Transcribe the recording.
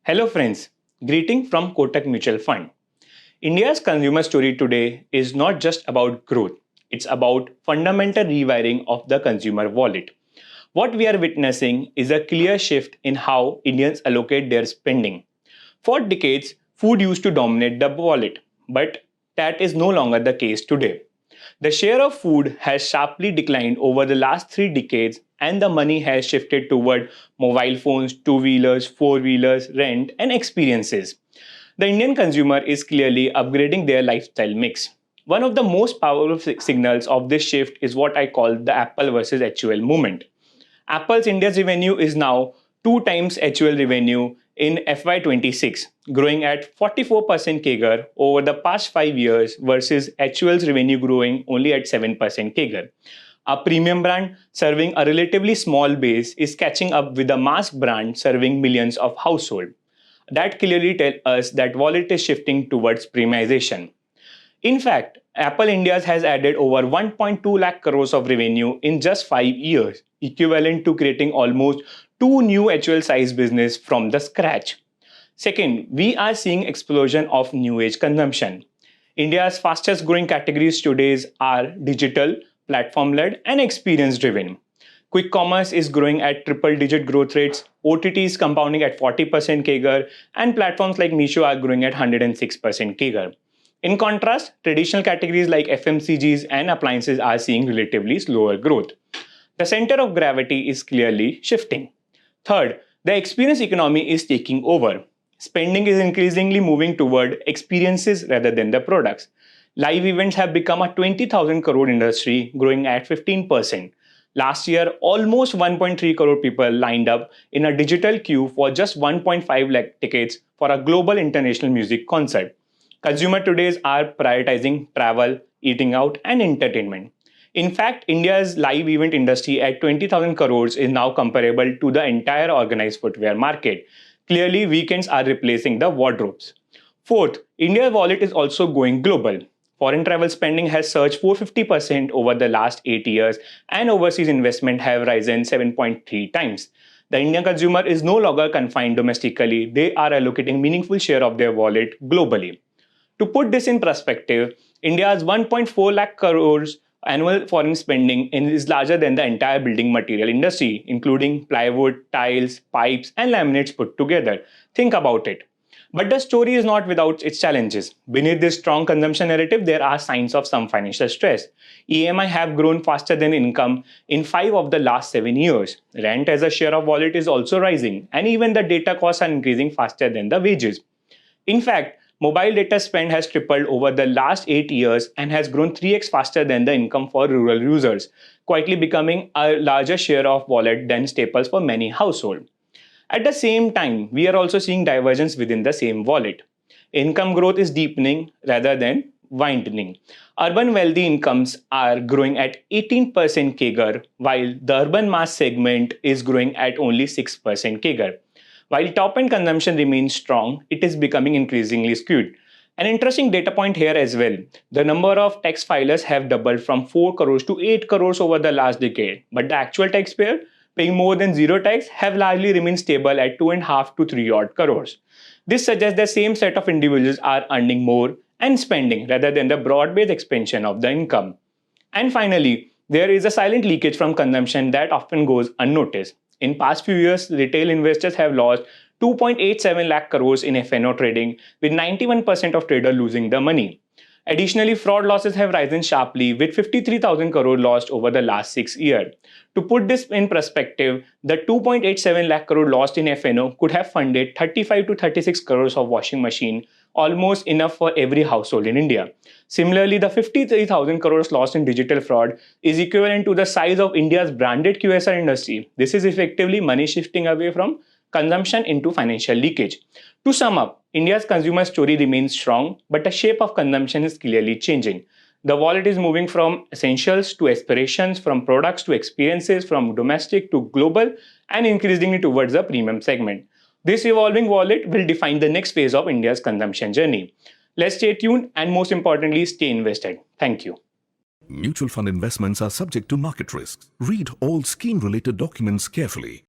Hello friends, greeting from Kotak Mutual Fund. India's consumer story today is not just about growth, it's about fundamental rewiring of the consumer wallet. What we are witnessing is a clear shift in how Indians allocate their spending. For decades, food used to dominate the wallet, but that is no longer the case today. The share of food has sharply declined over the last 3 decades, and the money has shifted toward mobile phones, two wheelers, four wheelers, rent, and experiences. The Indian consumer is clearly upgrading their lifestyle mix. One of the most powerful signals of this shift is what I call the Apple versus HUL movement. Apple's India's revenue is now 2 times HUL revenue in FY26, growing at 44% CAGR over the past 5 years versus HUL's revenue growing only at 7% CAGR. A premium brand serving a relatively small base is catching up with a mass brand serving millions of households. That clearly tells us that wallet is shifting towards premiumization. In fact, Apple India has added over 1.2 lakh crores of revenue in just 5 years, equivalent to creating almost 2 new HUL size business from the scratch. Second, we are seeing explosion of new age consumption. India's fastest growing categories today are digital, platform-led, and experience-driven. Quick commerce is growing at triple-digit growth rates, OTT is compounding at 40% CAGR, and platforms like Meesho are growing at 106% CAGR. In contrast, traditional categories like FMCGs and appliances are seeing relatively slower growth. The center of gravity is clearly shifting. Third, the experience economy is taking over. Spending is increasingly moving toward experiences rather than the products. Live events have become a 20,000 crore industry, growing at 15%. Last year, almost 1.3 crore people lined up in a digital queue for just 1.5 lakh tickets for a global international music concert. Consumers today are prioritizing travel, eating out, and entertainment. In fact, India's live event industry at 20,000 crores is now comparable to the entire organized footwear market. Clearly, weekends are replacing the wardrobes. Fourth, India's wallet is also going global. Foreign travel spending has surged 450% over the last 8 years, and overseas investment have risen 7.3 times. The Indian consumer is no longer confined domestically, they are allocating meaningful share of their wallet globally. To put this in perspective, India's 1.4 lakh crores annual foreign spending is larger than the entire building material industry, including plywood, tiles, pipes, and laminates put together. Think about it. But the story is not without its challenges. Beneath this strong consumption narrative, there are signs of some financial stress. EMI have grown faster than income in 5 of the last 7 years. Rent as a share of wallet is also rising, and even the data costs are increasing faster than the wages. In fact, mobile data spend has tripled over the last 8 years and has grown 3x faster than the income for rural users, quietly becoming a larger share of wallet than staples for many households. At the same time, we are also seeing divergence within the same wallet. Income growth is deepening rather than widening. Urban wealthy incomes are growing at 18% CAGR, while the urban mass segment is growing at only 6% CAGR. While top-end consumption remains strong, it is becoming increasingly skewed. An interesting data point here as well. The number of tax filers have doubled from 4 crores to 8 crores over the last decade, but the actual taxpayer paying more than zero tax have largely remained stable at 2.5 to 3 odd crores. This suggests the same set of individuals are earning more and spending rather than the broad-based expansion of the income. And finally, there is a silent leakage from consumption that often goes unnoticed. In past few years, retail investors have lost 2.87 lakh crores in F&O trading, with 91% of traders losing the money. Additionally, fraud losses have risen sharply, with 53,000 crore lost over the last 6 years. To put this in perspective, the 2.87 lakh crore lost in F&O could have funded 35 to 36 crores of washing machine, almost enough for every household in India. Similarly, the 53,000 crores lost in digital fraud is equivalent to the size of India's branded QSR industry. This is effectively money shifting away from consumption into financial leakage. To sum up, India's consumer story remains strong, but the shape of consumption is clearly changing. The wallet is moving from essentials to aspirations, from products to experiences, from domestic to global, and increasingly towards the premium segment. This evolving wallet will define the next phase of India's consumption journey. Let's stay tuned and, most importantly, stay invested. Thank you. Mutual fund investments are subject to market risks. Read all scheme-related documents carefully.